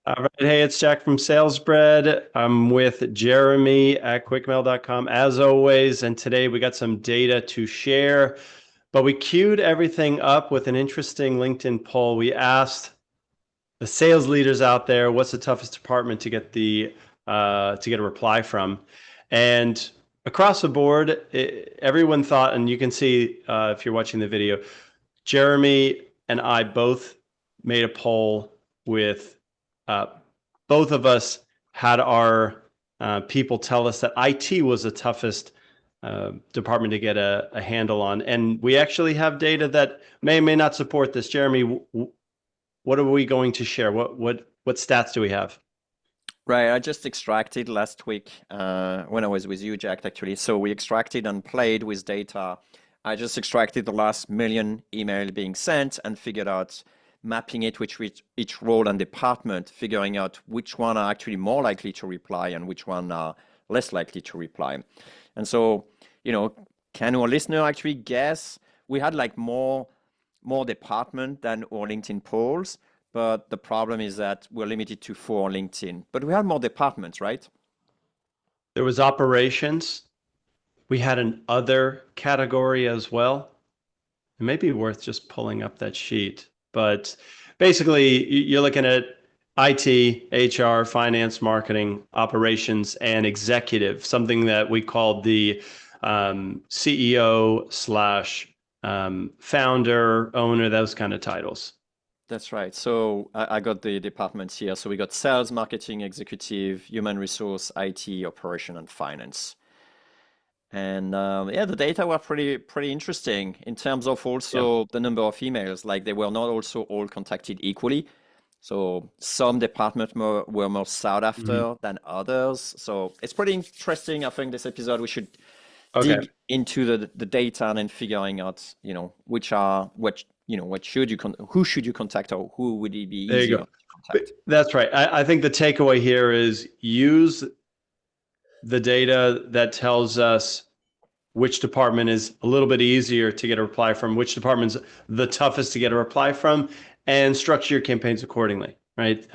All right. Hey, it's Jack from SalesBread. I'm with Jeremy at quickmail.com as always. And today we got some data to share, but we queued everything up with an interesting LinkedIn poll. We asked the sales leaders out there, what's the toughest department to get a reply from? And across the board, everyone thought, and you can see if you're watching the video, Jeremy and I both made a poll with uh, both of us had our people tell us that IT was the toughest department to get a handle on. And we actually have data that may or may not support this. Jeremy, what are we going to share? What stats do we have? Right, I just extracted last week when I was with you, Jack, actually. So we extracted and played with data. I just extracted the last million email being sent and figured out mapping it with each role and department, figuring out which one are actually more likely to reply and which one are less likely to reply. And so, can our listener actually guess? We had like more department than our LinkedIn polls. But the problem is that we're limited to 4 on LinkedIn. But we have more departments, right? There was operations. We had an other category as well. It may be worth just pulling up that sheet. But basically, you're looking at IT, HR, finance, marketing, operations, and executive, something that we called the CEO slash founder, owner, those kind of titles. That's right. So I got the departments here. So we got sales, marketing, executive, human resource, IT, operation, and finance. And yeah, the data were pretty interesting in terms of also the number of emails. Like they were not also all contacted equally. So some departments were more sought after than others. So it's pretty interesting. I think this episode we should Okay. dig into the data and then figuring out, who should you contact or who would it be There you easier go. to contact? That's right. I think the takeaway here is use the data that tells us which department is a little bit easier to get a reply from, which department's the toughest to get a reply from, and structure your campaigns accordingly, right?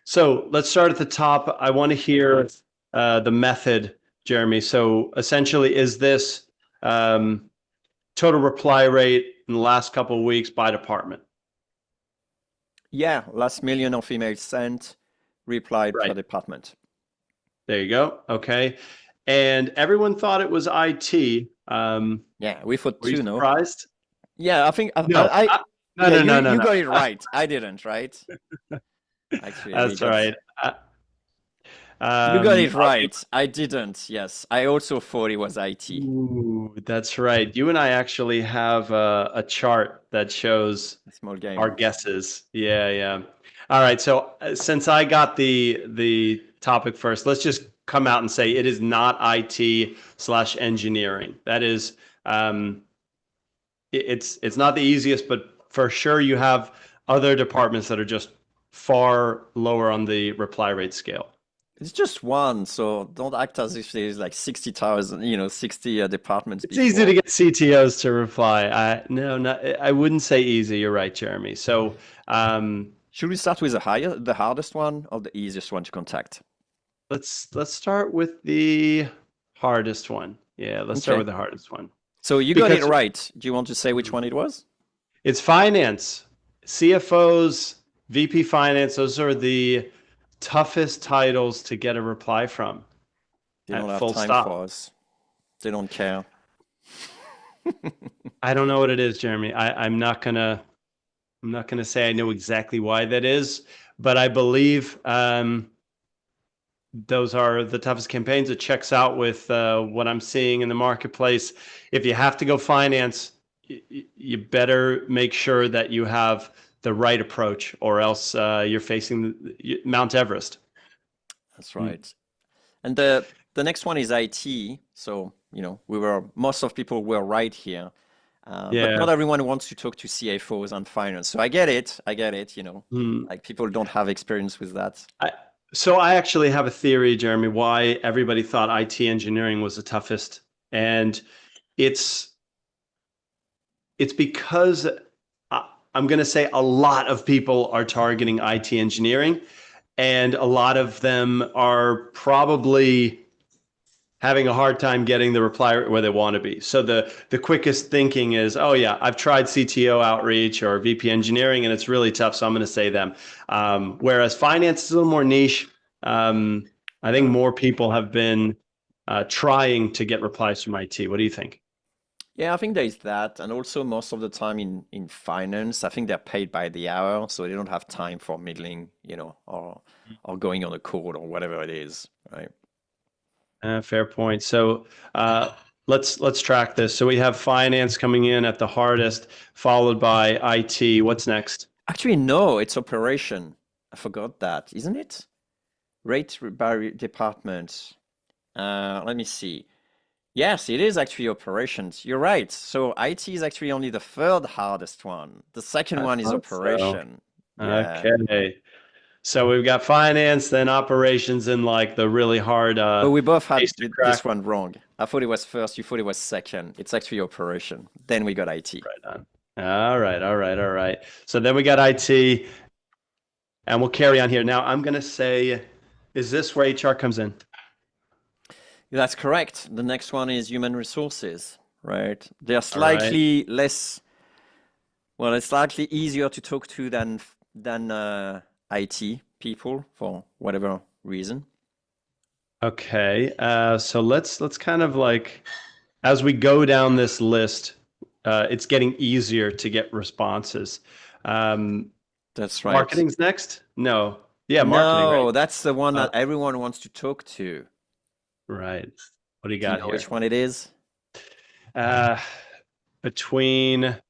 So let's start at the top. I want to hear the method, Jeremy. So essentially, is this total reply rate in the last couple of weeks by department? Yeah, last million of emails sent, replied per Right. department. There you go. Okay. And everyone thought it was IT. Yeah, we thought Were you two, no? surprised? Yeah, I think No. No, yeah, no, you no, no, you no. got it right. I didn't, right? Actually, we That's got right. you got Um, it right. I didn't. Yes, I also thought it was IT. Ooh, that's right. You and I actually have a chart that shows A small our game. guesses. Yeah, yeah. All right. So since I got the topic first, let's just come out and say it is not IT slash engineering. That is, it's not the easiest, but for sure you have other departments that are just far lower on the reply rate scale. It's just one, so don't act as if there's like 60,000, 60 departments It's easy to before. get CTOs to reply. No, not, I wouldn't say easy. You're right, Jeremy. So um, Should we start with the hardest one, or the easiest one to contact? let's start with the hardest one. Yeah, let's start Okay. with the hardest one So you got it because right. Do you want to say which one it was? it's finance, CFOs, VP finance. Those are the toughest titles to get a reply from. They don't At have full time stop. for us. They don't care. I don't know what it is, Jeremy. I'm not gonna say I know exactly why that is, but I believe those are the toughest campaigns. It checks out with what I'm seeing in the marketplace. If you have to go finance, you better make sure that you have the right approach, or else you're facing Mount Everest. That's Mm. right. And the next one is IT. So, most of people were right here. But Yeah. not everyone wants to talk to CFOs and finance. So I get it. Mm. Like people don't have experience with that. I, so I actually have a theory, Jeremy, why everybody thought IT engineering was the toughest, and it's it's because I'm going to say a lot of people are targeting IT engineering. and a lot of them are probably having a hard time getting the reply where they want to be. So the quickest thinking is, oh yeah, I've tried CTO outreach or VP engineering, and it's really tough, so I'm going to say them. Whereas finance is a little more niche. I think more people have been trying to get replies from IT. What do you think? Yeah, I think there is that. And also most of the time in finance, I think they're paid by the hour, so they don't have time for middling, or going on a call or whatever it is, right? Fair point. So let's track this. So we have finance coming in at the hardest, followed by IT. What's next? Actually, no, it's operation. I forgot that, isn't it? Rate by department. Let me see. Yes, it is actually operations. You're right. So IT is actually only the third hardest one. The second I one is thought so. operation. Yeah. Okay. So we've got finance, then operations, and like the really hard But we both had case to this crack. one wrong. I thought it was first, you thought it was second. It's actually operation. Then we got IT. Right on. All right, all right, all right. So then we got IT, and we'll carry on here. Now I'm gonna say, is this where HR comes in? That's correct. The next one is human resources, right? They're All right. slightly less, well, it's slightly easier to talk to than IT people for whatever reason. Okay. So let's kind of like as we go down this list, it's getting easier to get responses. Um, That's right. Marketing's next? No. Yeah, marketing, right? No, that's the one Uh, that everyone wants to talk to. right. What do you Do you got know which here? one it is? Uh, between.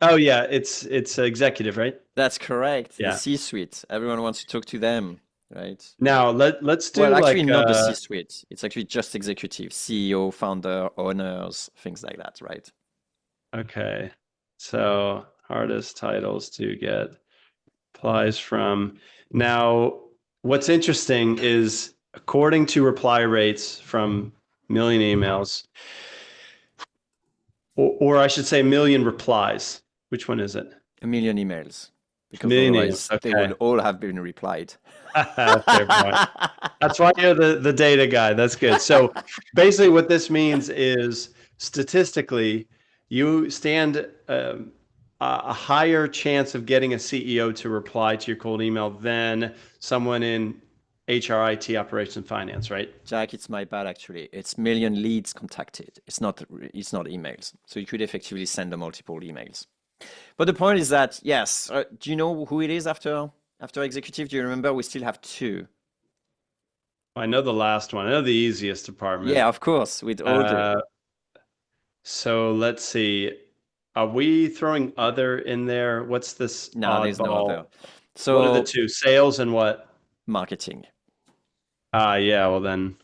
Oh yeah, it's executive, right? That's correct. The Yeah. C-suite. Everyone wants to talk to them, right? Now let's Well, do actually, like not the C-suite. It's actually just executive, CEO, founder, owners, things like that, right? okay. So hardest titles to get replies from. Now, what's interesting is according to reply rates from million emails, or I should say million replies. Which one is it? A million emails, because Million emails. otherwise they would Okay. all have been replied. Fair point. That's why you're the data guy. That's good. So basically, what this means is statistically, you stand a higher chance of getting a CEO to reply to your cold email than someone in HR, IT, operations, finance, right? Jack, it's my bad actually. It's million leads contacted. It's not emails. So you could effectively send them multiple emails. But the point is that yes, do you know who it is after executive? Do you remember? We still have two. I know the last one. I know the easiest department. Yeah, of course, we'd all agree. Uh, so let's see. Are we throwing other in there? What's this No, there's no oddball? other. What are the So two? Sales and what? marketing. Yeah, well then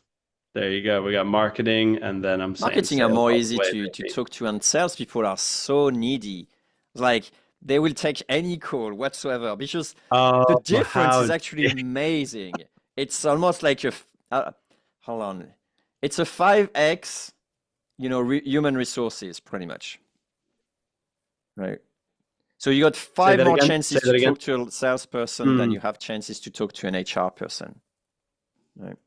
there you go. We got marketing and then I'm saying Marketing are sales more all the easy way, to maybe. talk to, and salespeople are so needy. Like they will take any call whatsoever because the Oh, difference how is actually amazing. It's almost like hold on, it's a 5x, human resources pretty much, right? So you got say five that more again? Say chances to that again. talk to a salesperson than Hmm. you have chances to talk to an HR person, right?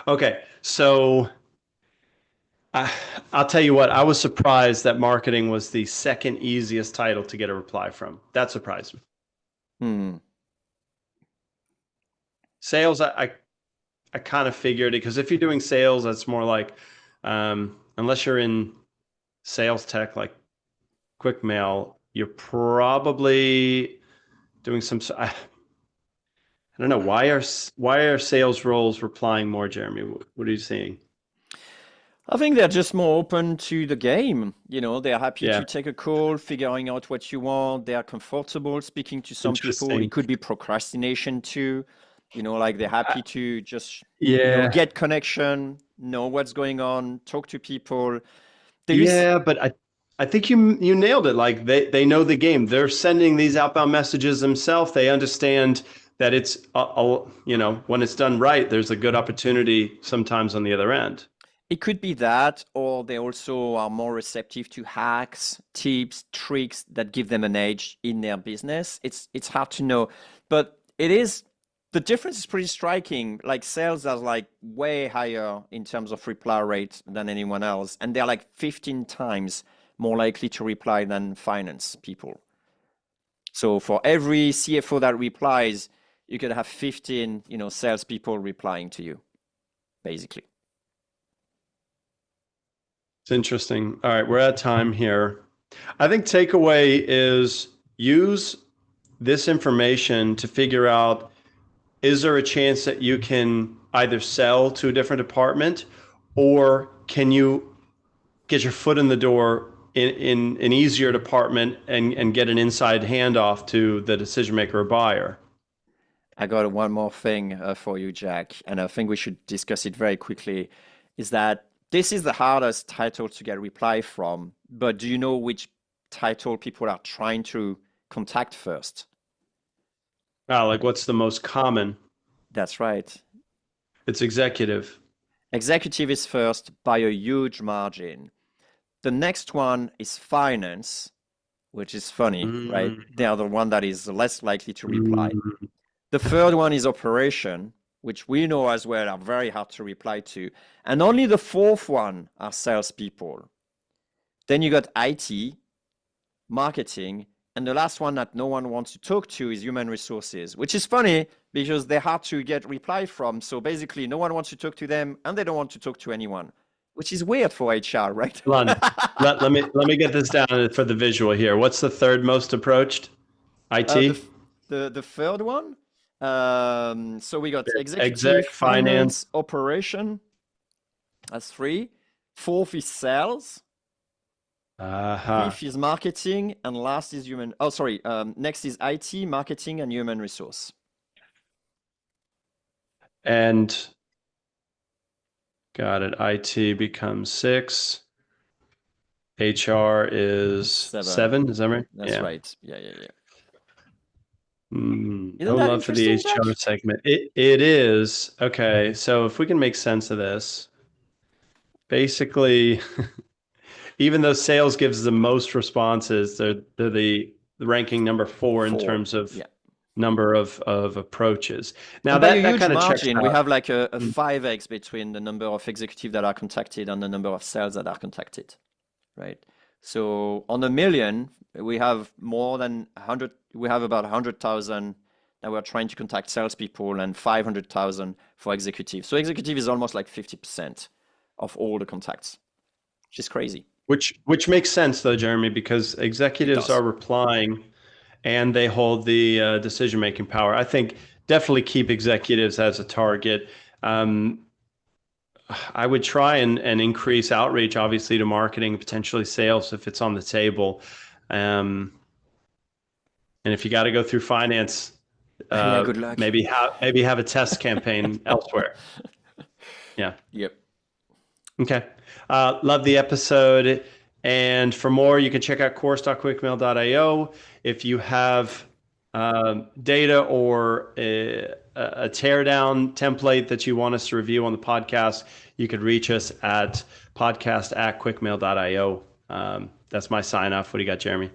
Okay, so I, I'll tell you what, I was surprised that marketing was the second easiest title to get a reply from. That surprised me. Hmm. Sales, I kind of figured it because if you're doing sales, that's more like, unless you're in sales tech like quick mail, you're probably doing some. I don't know why are sales roles replying more, Jeremy? What are you seeing? I think they're just more open to the game. They're happy Yeah, to take a call, figuring out what you want. They are comfortable speaking to some people. It interesting. could be procrastination too. Like they're I, happy to just, yeah, get connection, know what's going on, talk to people. There is, yeah, but I think you nailed it. Like they know the game. They're sending these outbound messages themselves. They understand that it's when it's done right, there's a good opportunity sometimes on the other end. it could be that, or they also are more receptive to hacks, tips, tricks that give them an edge in their business. It's hard to know, but It is, the difference is pretty striking. Like sales are like way higher in terms of reply rate than anyone else, and they're like 15 times more likely to reply than finance people. So for every CFO that replies, you could have 15, salespeople replying to you, basically. It's interesting. All right, we're at time here. I think takeaway is use this information to figure out, is there a chance that you can either sell to a different department, or can you get your foot in the door in an easier department and get an inside handoff to the decision maker or buyer? I got one more thing for you, Jack, and I think we should discuss it very quickly, is that this is the hardest title to get reply from, but do you know which title people are trying to contact first? Like what's the most common? That's right. It's executive. Executive is first by a huge margin. The next one is finance, which is funny, right? They are the one that is less likely to reply. The third one is operation, which we know as well are very hard to reply to. And only the fourth one are salespeople. Then you got IT, marketing, and the last one that no one wants to talk to is human resources, which is funny because they're hard to get reply from. So basically, no one wants to talk to them and they don't want to talk to anyone, which is weird for HR, right? Hold on. let me get this down for the visual here. What's the third most approached? IT? The third one. So we got executive, Exec, finance, operation. That's 3. Fourth is sales. Fifth is marketing, and last is human. Oh, sorry. Next is IT, marketing, and human resource. And got it. IT becomes 6. HR is 7. Is that right? That's right. Yeah. No love for the HR segment. It is. Okay, so if we can make sense of this, basically, even though sales gives the most responses, they're the ranking number 4 in terms of number of approaches. Now that kind of checks out. We have like a 5x between the number of executives that are contacted and the number of sales that are contacted, right? So on a million, we have more than 100. We have about 100,000 that we're trying to contact salespeople, and 500,000 for executives. So executive is almost like 50% of all the contacts, which is crazy. Which makes sense though, Jeremy, because executives are replying and they hold the decision-making power. I think definitely keep executives as a target. I would try and increase outreach, obviously, to marketing, potentially sales if it's on the table. And if you got to go through finance, good luck. Maybe have a test campaign elsewhere. Yeah. Yep. Okay. Love the episode. And for more, you can check out course.quickmail.io. If you have data or a teardown template that you want us to review on the podcast, you could reach us at podcast@quickmail.io. That's my sign off. What do you got, Jeremy?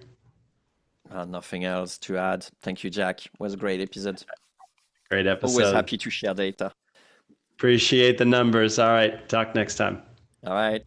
Nothing else to add. Thank you, Jack. It was a great episode. Great episode. Always happy to share data. Appreciate the numbers. All right. Talk next time. All right.